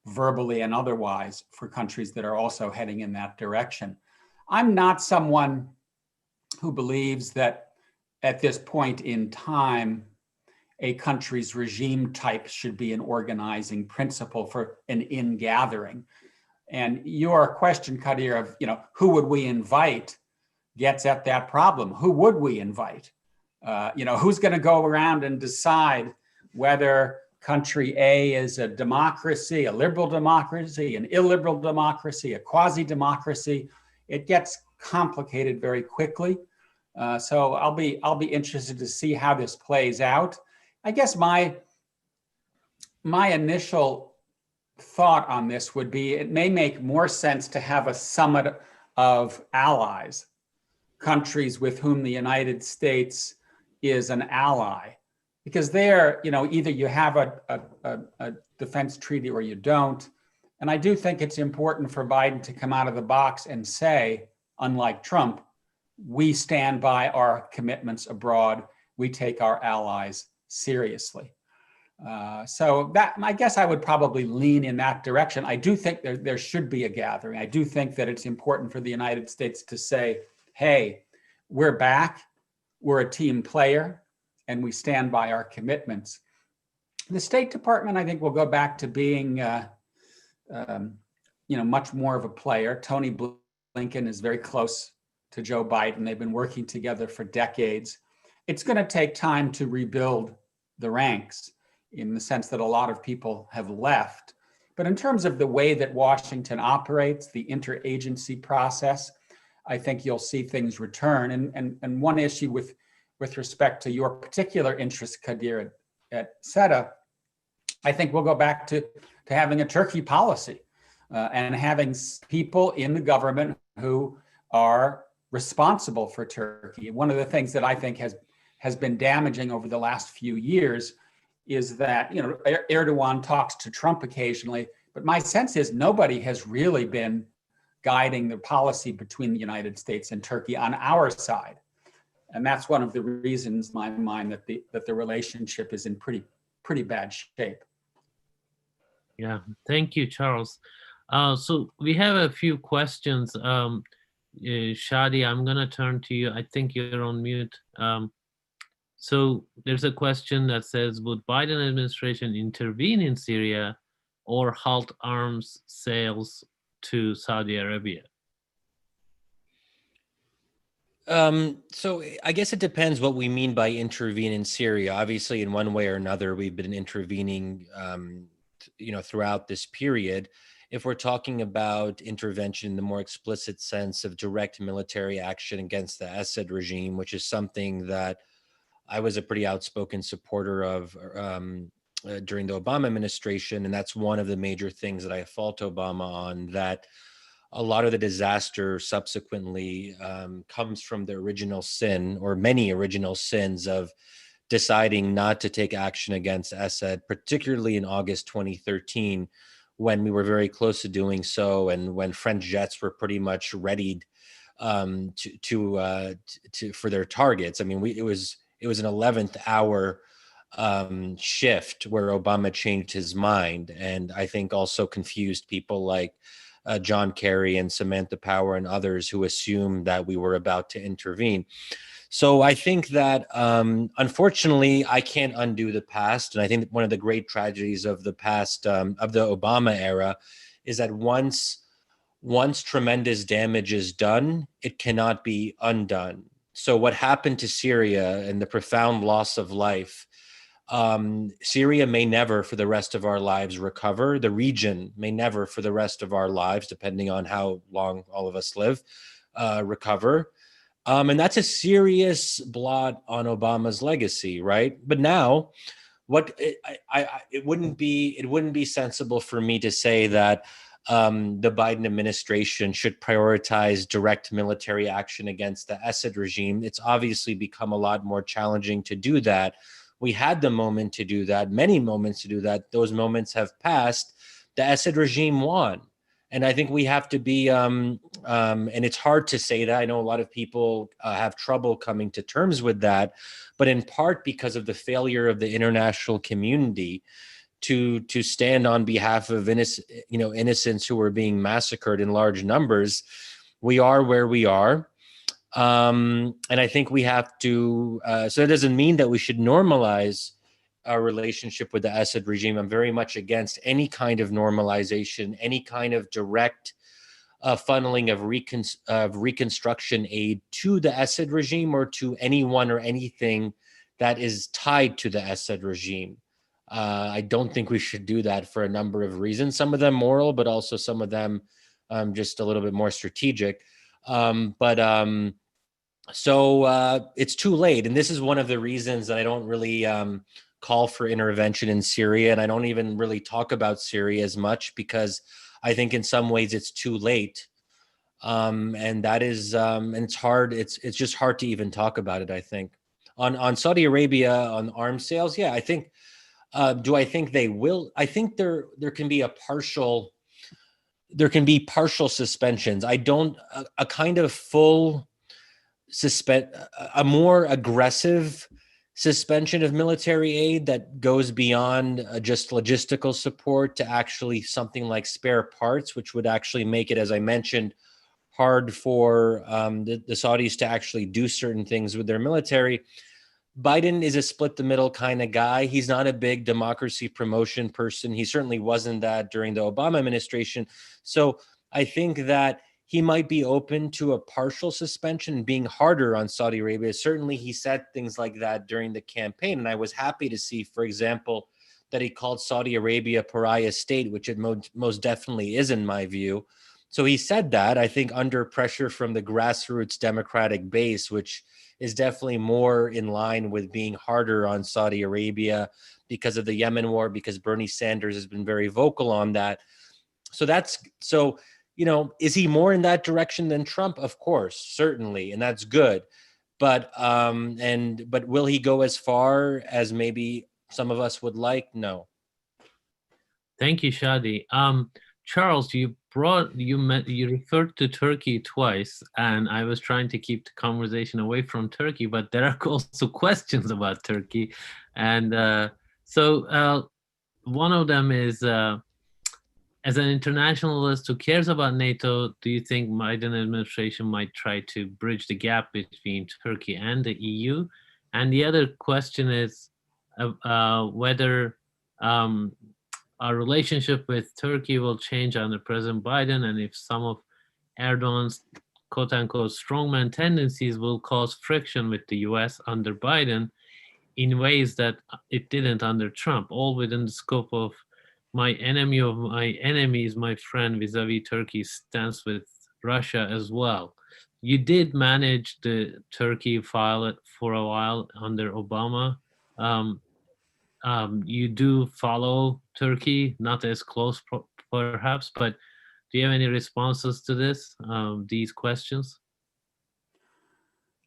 verbally and otherwise for countries that are also heading in that direction. I'm not someone who believes that at this point in time, a country's regime type should be an organizing principle for an ingathering. And your question, Kadir, of who would we invite, gets at that problem. Who would we invite? Who's going to go around and decide whether country A is a democracy, a liberal democracy, an illiberal democracy, a quasi-democracy? It gets complicated very quickly. So I'll be interested to see how this plays out. I guess my initial thought on this would be it may make more sense to have a summit of allies, countries with whom the United States is an ally. Because there, either you have a defense treaty or you don't. And I do think it's important for Biden to come out of the box and say, unlike Trump, we stand by our commitments abroad. We take our allies seriously. So that, I guess I would probably lean in that direction. I do think there should be a gathering. I do think that it's important for the United States to say, hey, we're back, we're a team player, and we stand by our commitments. The State Department, I think, will go back to being, much more of a player. Tony Blinken is very close to Joe Biden. They've been working together for decades. It's going to take time to rebuild the ranks, in the sense that a lot of people have left. But in terms of the way that Washington operates, the interagency process, I think you'll see things return. And one issue with respect to your particular interest, Kadir, at SETA, I think we'll go back to having a Turkey policy and having people in the government who are responsible for Turkey. One of the things that I think has been damaging over the last few years is that, Erdogan talks to Trump occasionally, but my sense is nobody has really been guiding the policy between the United States and Turkey on our side. And that's one of the reasons, in my mind, that the relationship is in pretty bad shape. Yeah, thank you, Charles. So we have a few questions. Shadi, I'm gonna turn to you. I think you're on mute. So there's a question that says, would Biden administration intervene in Syria or halt arms sales to Saudi Arabia? So I guess it depends what we mean by intervene in Syria. Obviously, in one way or another, we've been intervening, throughout this period. if we're talking about intervention in the more explicit sense of direct military action against the Assad regime, which is something that I was a pretty outspoken supporter of during the Obama administration. And that's one of the major things that I fault Obama on, that a lot of the disaster subsequently comes from the original sin, or many original sins, of deciding not to take action against Assad, particularly in August 2013, when we were very close to doing so, and when French jets were pretty much readied for their targets. I mean, it was an 11th hour shift where Obama changed his mind, and I think also confused people like John Kerry and Samantha Power and others who assumed that we were about to intervene. So I think that, unfortunately, I can't undo the past. And I think one of the great tragedies of the past, of the Obama era, is that once tremendous damage is done, it cannot be undone. So what happened to Syria and the profound loss of life, Syria may never for the rest of our lives recover. The region may never for the rest of our lives, depending on how long all of us live, recover. And that's a serious blot on Obama's legacy, right? But now, it wouldn't be sensible for me to say that the Biden administration should prioritize direct military action against the Assad regime. It's obviously become a lot more challenging to do that. We had the moment to do that, many moments to do that. Those moments have passed. The Assad regime won. And I think we have to be, and it's hard to say that. I know a lot of people have trouble coming to terms with that, but in part because of the failure of the international community to stand on behalf of innocents who are being massacred in large numbers, we are where we are. And I think we have to, so it doesn't mean that we should normalize our relationship with the Assad regime. I'm very much against any kind of normalization, any kind of direct funneling of reconstruction aid to the Assad regime or to anyone or anything that is tied to the Assad regime. I don't think we should do that for a number of reasons, some of them moral, but also some of them just a little bit more strategic. So it's too late. And this is one of the reasons that I don't really call for intervention in Syria. And I don't even really talk about Syria as much, because I think in some ways it's too late. And that is, and it's hard. It's just hard to even talk about it, I think. On Saudi Arabia, on arms sales, yeah, I think, do I think they will? I think there can be partial suspensions. I don't, a kind of full a more aggressive suspension of military aid that goes beyond just logistical support to actually something like spare parts, which would actually make it, as I mentioned, hard for the Saudis to actually do certain things with their military. Biden is a split the middle kind of guy. He's not a big democracy promotion person. He certainly wasn't that during the Obama administration. So I think that he might be open to a partial suspension and being harder on Saudi Arabia. Certainly he said things like that during the campaign. And I was happy to see, for example, that he called Saudi Arabia a pariah state, which it most definitely is in my view. So he said that, I think, under pressure from the grassroots Democratic base, which is definitely more in line with being harder on Saudi Arabia because of the Yemen war, because Bernie Sanders has been very vocal on that. So is he more in that direction than Trump? Of course, certainly, and that's good. But will he go as far as maybe some of us would like? No. Thank you, Shadi. Charles, you referred to Turkey twice, and I was trying to keep the conversation away from Turkey, but there are also questions about Turkey, and so one of them is, as an internationalist who cares about NATO, do you think Biden administration might try to bridge the gap between Turkey and the EU? And the other question is whether our relationship with Turkey will change under President Biden, and if some of Erdogan's quote-unquote strongman tendencies will cause friction with the US under Biden in ways that it didn't under Trump, all within the scope of my enemy of my enemy is my friend vis-a-vis Turkey's stance with Russia as well. You did manage the Turkey file for a while under Obama. Um, you do follow Turkey, not as close perhaps, but do you have any responses to this, these questions?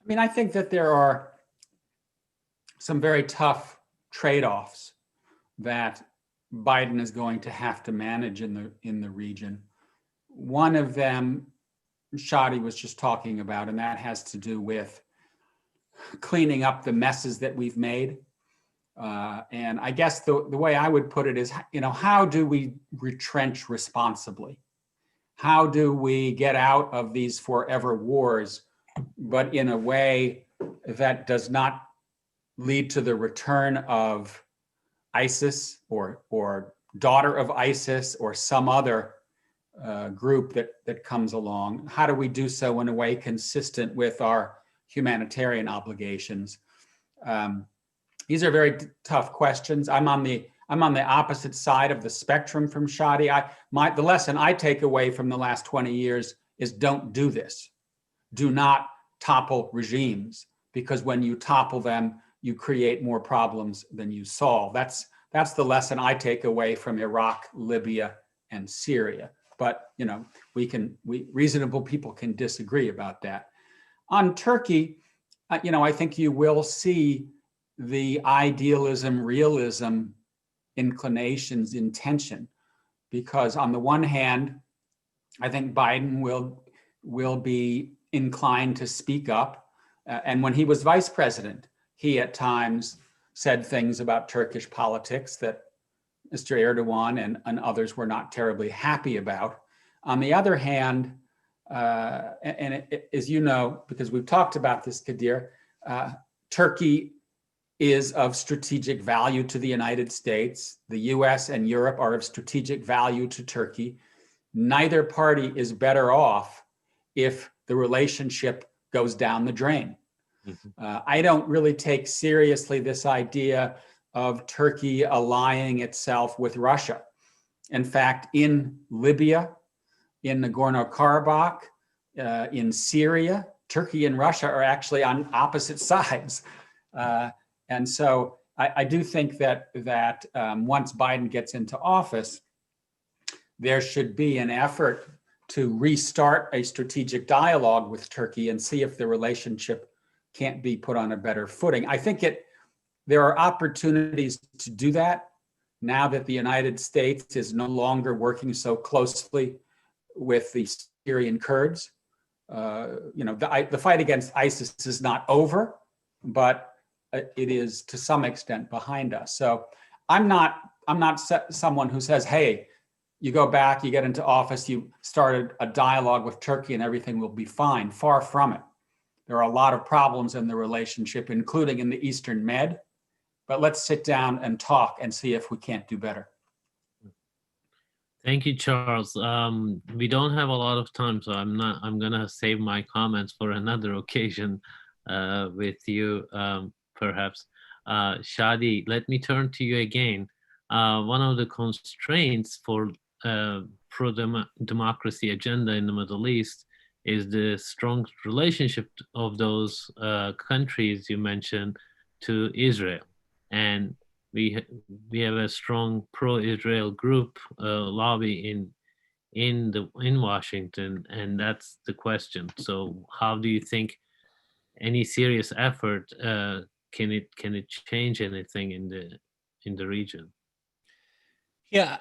I mean, I think that there are some very tough trade-offs that Biden is going to have to manage in the region. One of them, Shadi was just talking about, and that has to do with cleaning up the messes that we've made. And I guess the way I would put it is, how do we retrench responsibly? How do we get out of these forever wars, but in a way that does not lead to the return of ISIS or daughter of ISIS or some other group that comes along? How do we do so in a way consistent with our humanitarian obligations? These are very tough questions. I'm on the opposite side of the spectrum from Shadi. The lesson I take away from the last 20 years is don't do this. Do not topple regimes, because when you topple them, you create more problems than you solve. That's the lesson I take away from Iraq, Libya, and Syria. But reasonable people can disagree about that. On Turkey, I think you will see the idealism, realism inclinations in tension, because on the one hand, I think Biden will be inclined to speak up. And when he was vice president, he at times said things about Turkish politics that Mr. Erdogan and others were not terribly happy about. On the other hand, as you know, because we've talked about this, Kadir, Turkey is of strategic value to the United States. The US and Europe are of strategic value to Turkey. Neither party is better off if the relationship goes down the drain. I don't really take seriously this idea of Turkey allying itself with Russia. In fact, in Libya, in Nagorno-Karabakh, in Syria, Turkey and Russia are actually on opposite sides. And so I do think that once Biden gets into office, there should be an effort to restart a strategic dialogue with Turkey and see if the relationship can't be put on a better footing. I think there are opportunities to do that now that the United States is no longer working so closely with the Syrian Kurds. The fight against ISIS is not over, but it is to some extent behind us. So I'm not someone who says, hey, you go back, you get into office, you started a dialogue with Turkey and everything will be fine. Far from it. There are a lot of problems in the relationship, including in the Eastern Med, but let's sit down and talk and see if we can't do better. Thank you, Charles. We don't have a lot of time, so I'm gonna save my comments for another occasion with you, perhaps. Shadi, let me turn to you again. One of the constraints for pro-democracy agenda in the Middle East is the strong relationship of those countries you mentioned to Israel. And we have a strong pro-Israel group lobby in Washington, and that's the question. So how do you think any serious effort can it change anything in the region? Yeah,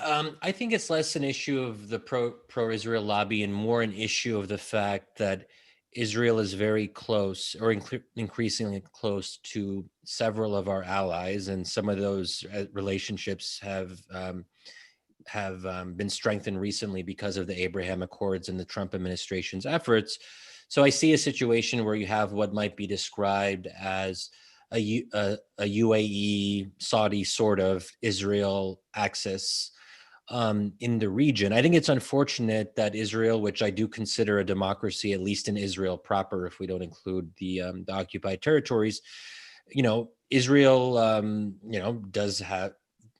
I think it's less an issue of the pro-Israel lobby and more an issue of the fact that Israel is very close, or increasingly close, to several of our allies, and some of those relationships have been strengthened recently because of the Abraham Accords and the Trump administration's efforts. So I see a situation where you have what might be described as a UAE, Saudi sort of Israel axis in the region. I think it's unfortunate that Israel, which I do consider a democracy, at least in Israel proper, if we don't include the occupied territories, Israel, does have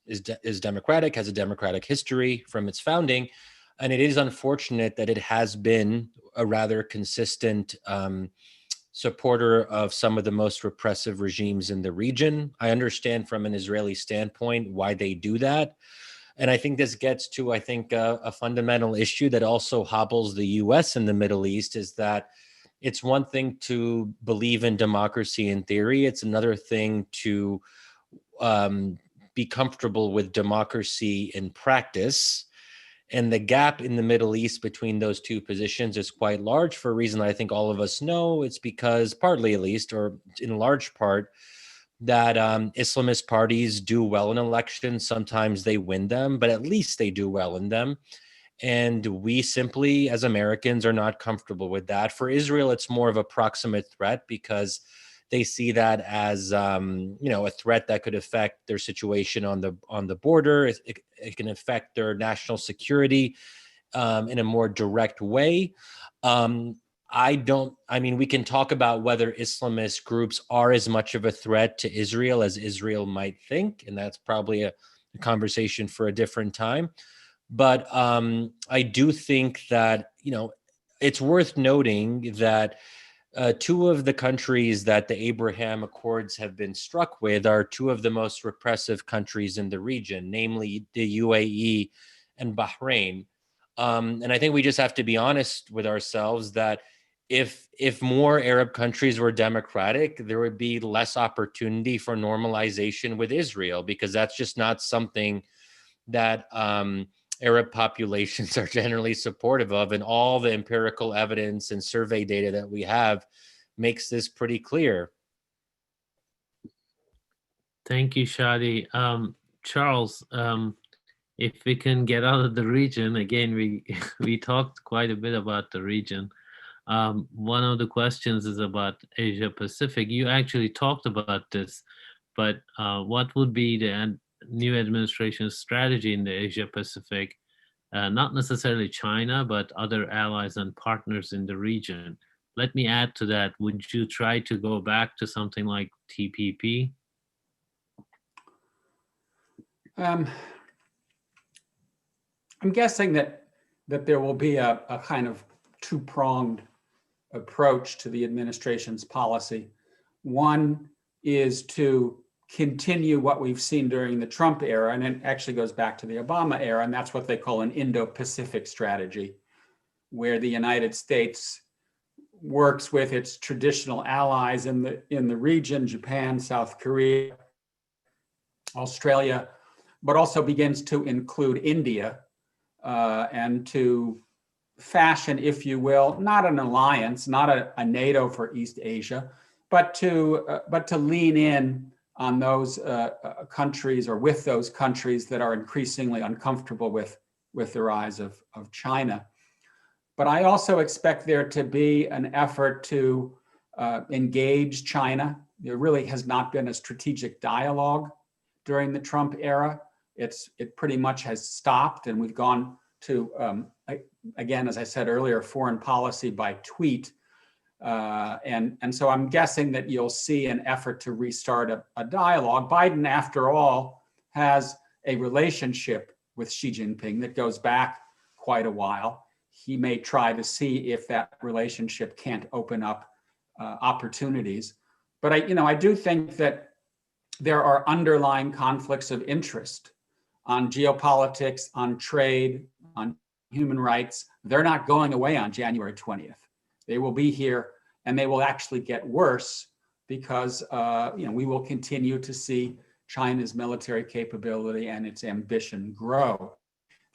is democratic, has a democratic history from its founding. And it is unfortunate that it has been a rather consistent supporter of some of the most repressive regimes in the region. I understand from an Israeli standpoint why they do that. And I think this gets to, a fundamental issue that also hobbles the US in the Middle East, is that it's one thing to believe in democracy in theory. It's another thing to be comfortable with democracy in practice. And the gap in the Middle East between those two positions is quite large, for a reason I think all of us know. It's because, partly at least, or in large part, that Islamist parties do well in elections. Sometimes they win them, but at least they do well in them. And we simply, as Americans, are not comfortable with that. For Israel, it's more of a proximate threat because they see that as a threat that could affect their situation on the border. It can affect their national security in a more direct way. We can talk about whether Islamist groups are as much of a threat to Israel as Israel might think, and that's probably a conversation for a different time. But I do think that, it's worth noting that two of the countries that the Abraham Accords have been struck with are two of the most repressive countries in the region, namely the UAE and Bahrain. And I think we just have to be honest with ourselves that if more Arab countries were democratic, there would be less opportunity for normalization with Israel, because that's just not something that Arab populations are generally supportive of. And all the empirical evidence and survey data that we have makes this pretty clear. Thank you, Shadi. Charles, if we can get out of the region, again, we talked quite a bit about the region. One of the questions is about Asia Pacific. You actually talked about this, but what would be the new administration's strategy in the Asia Pacific? Not necessarily China, but other allies and partners in the region. Let me add to that. Would you try to go back to something like TPP? I'm guessing that there will be a kind of two-pronged approach to the administration's policy. One is to continue what we've seen during the Trump era, and it actually goes back to the Obama era, and that's what they call an Indo-Pacific strategy, where the United States works with its traditional allies in the region, Japan, South Korea, Australia, but also begins to include India and to fashion, if you will, not an alliance, not a NATO for East Asia, but to lean in on those countries, or with those countries that are increasingly uncomfortable with the rise of China. But I also expect there to be an effort to engage China. There really has not been a strategic dialogue during the Trump era. It pretty much has stopped, and we've gone to, again, as I said earlier, foreign policy by tweet. And so I'm guessing that you'll see an effort to restart a dialogue. Biden, after all, has a relationship with Xi Jinping that goes back quite a while. He may try to see if that relationship can't open up opportunities. But I do think that there are underlying conflicts of interest on geopolitics, on trade, on human rights. They're not going away on January 20th. They will be here, and they will actually get worse because we will continue to see China's military capability and its ambition grow.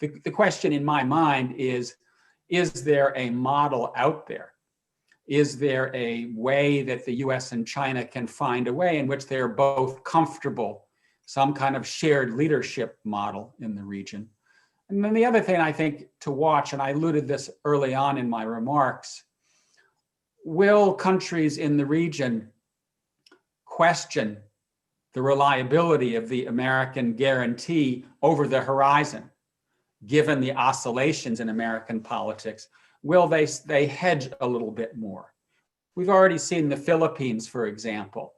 The question in my mind is there a model out there? Is there a way that the US and China can find a way in which they are both comfortable, some kind of shared leadership model in the region? And then the other thing I think to watch, and I alluded this early on in my remarks, will countries in the region question the reliability of the American guarantee over the horizon, given the oscillations in American politics? Will they hedge a little bit more? We've already seen the Philippines, for example,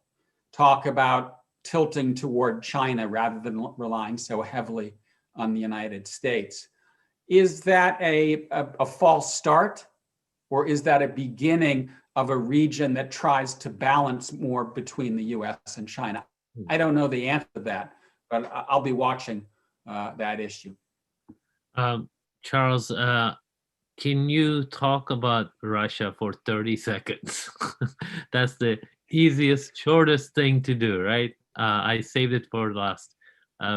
talk about tilting toward China rather than relying so heavily on the United States. Is that a false start, or is that a beginning of a region that tries to balance more between the US and China? I don't know the answer to that, but I'll be watching that issue. Charles, can you talk about Russia for 30 seconds? That's the easiest, shortest thing to do, right? I saved it for last.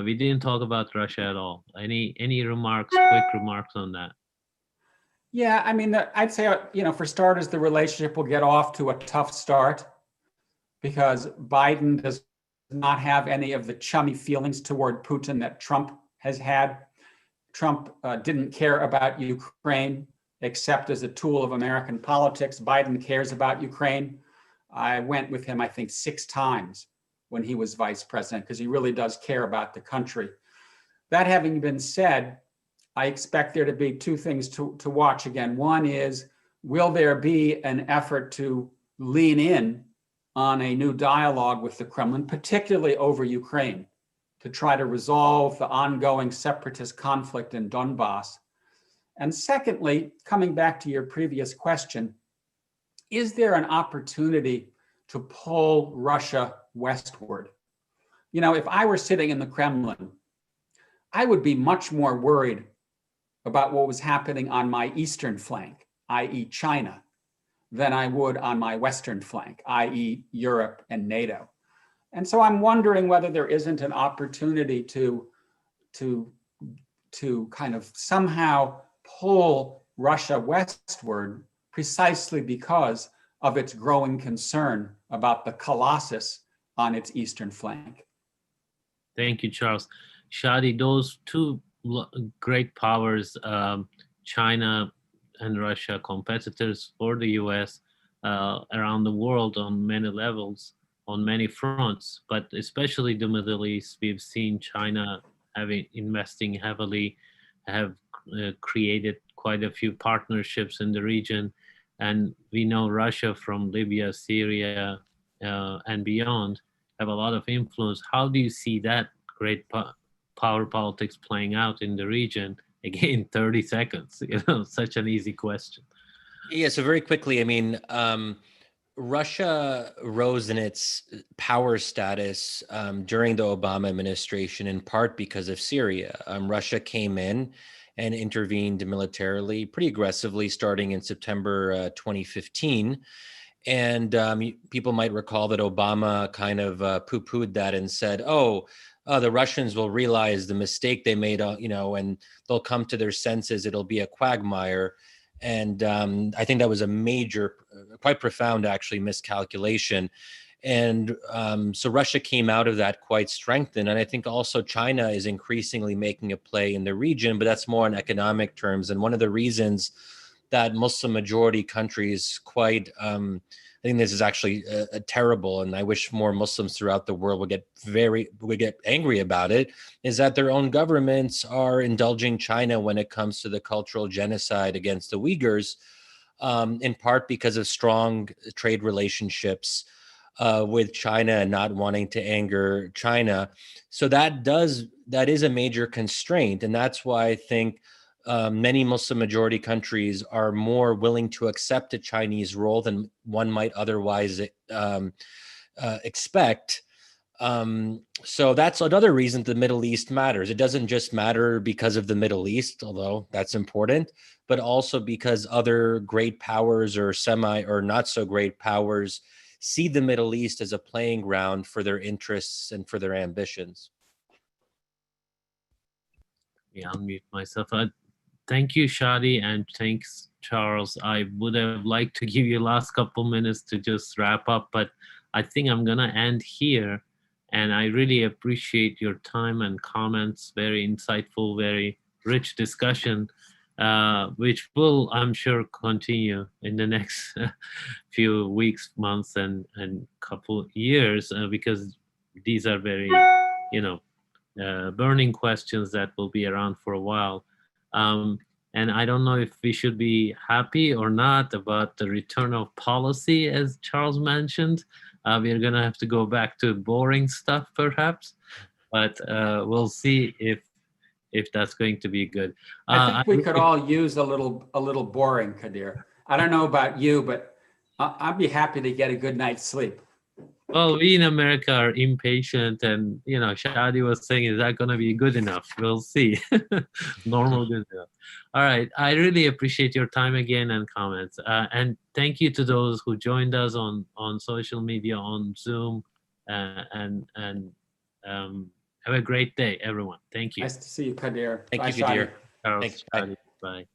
We didn't talk about Russia at all. Any remarks, quick remarks on that? Yeah, I mean, I'd say, for starters, the relationship will get off to a tough start because Biden does not have any of the chummy feelings toward Putin that Trump has had. Trump didn't care about Ukraine except as a tool of American politics. Biden cares about Ukraine. I went with him, I think, 6 times when he was vice president because he really does care about the country. That having been said, I expect there to be 2 things to watch again. One is, will there be an effort to lean in on a new dialogue with the Kremlin, particularly over Ukraine, to try to resolve the ongoing separatist conflict in Donbass? And secondly, coming back to your previous question, is there an opportunity to pull Russia westward? If I were sitting in the Kremlin, I would be much more worried about what was happening on my eastern flank, i.e. China, than I would on my western flank, i.e. Europe and NATO. And so I'm wondering whether there isn't an opportunity to kind of somehow pull Russia westward precisely because of its growing concern about the colossus on its eastern flank. Thank you, Charles. Shadi, those 2 great powers, China and Russia, competitors for the US around the world on many levels, on many fronts, but especially the Middle East. We've seen China investing heavily, have created quite a few partnerships in the region. And we know Russia from Libya, Syria, and beyond have a lot of influence. How do you see that great power politics playing out in the region? Again, 30 seconds, such an easy question. Yeah, so very quickly, I mean, Russia rose in its power status during the Obama administration, in part because of Syria. Russia came in and intervened militarily pretty aggressively starting in September 2015. And people might recall that Obama kind of poo-pooed that and said, the Russians will realize the mistake they made, and they'll come to their senses. It'll be a quagmire. And I think that was a major, quite profound, actually, miscalculation. And so Russia came out of that quite strengthened. And I think also China is increasingly making a play in the region, but that's more in economic terms. And one of the reasons that Muslim majority countries I think this is actually terrible, and I wish more Muslims throughout the world would get angry about it, is that their own governments are indulging China when it comes to the cultural genocide against the Uyghurs, in part because of strong trade relationships with China and not wanting to anger China. So that is a major constraint, and that's why I think many Muslim majority countries are more willing to accept a Chinese role than one might otherwise expect. So that's another reason the Middle East matters. It doesn't just matter because of the Middle East, although that's important, but also because other great powers or semi or not so great powers see the Middle East as a playing ground for their interests and for their ambitions. Yeah, I'll mute myself. Thank you, Shadi, and thanks, Charles. I would have liked to give you last couple minutes to just wrap up, but I think I'm gonna end here. And I really appreciate your time and comments. Very insightful, very rich discussion, which will, I'm sure, continue in the next few weeks, months, and couple years, because these are very, burning questions that will be around for a while. And I don't know if we should be happy or not about the return of policy, as Charles mentioned. We're going to have to go back to boring stuff, perhaps, but we'll see if that's going to be good. I think we could all use a little boring, Kadir. I don't know about you, but I'd be happy to get a good night's sleep. Well, we in America are impatient, and Shadi was saying, is that going to be good enough? We'll see. Normal good enough. All right. I really appreciate your time again and comments. And thank you to those who joined us on social media, on Zoom, and have a great day, everyone. Thank you. Nice to see you, Kadir. Thank Bye, you, Kadir. Shadi. Charles, Thanks. Bye. Shadi, bye.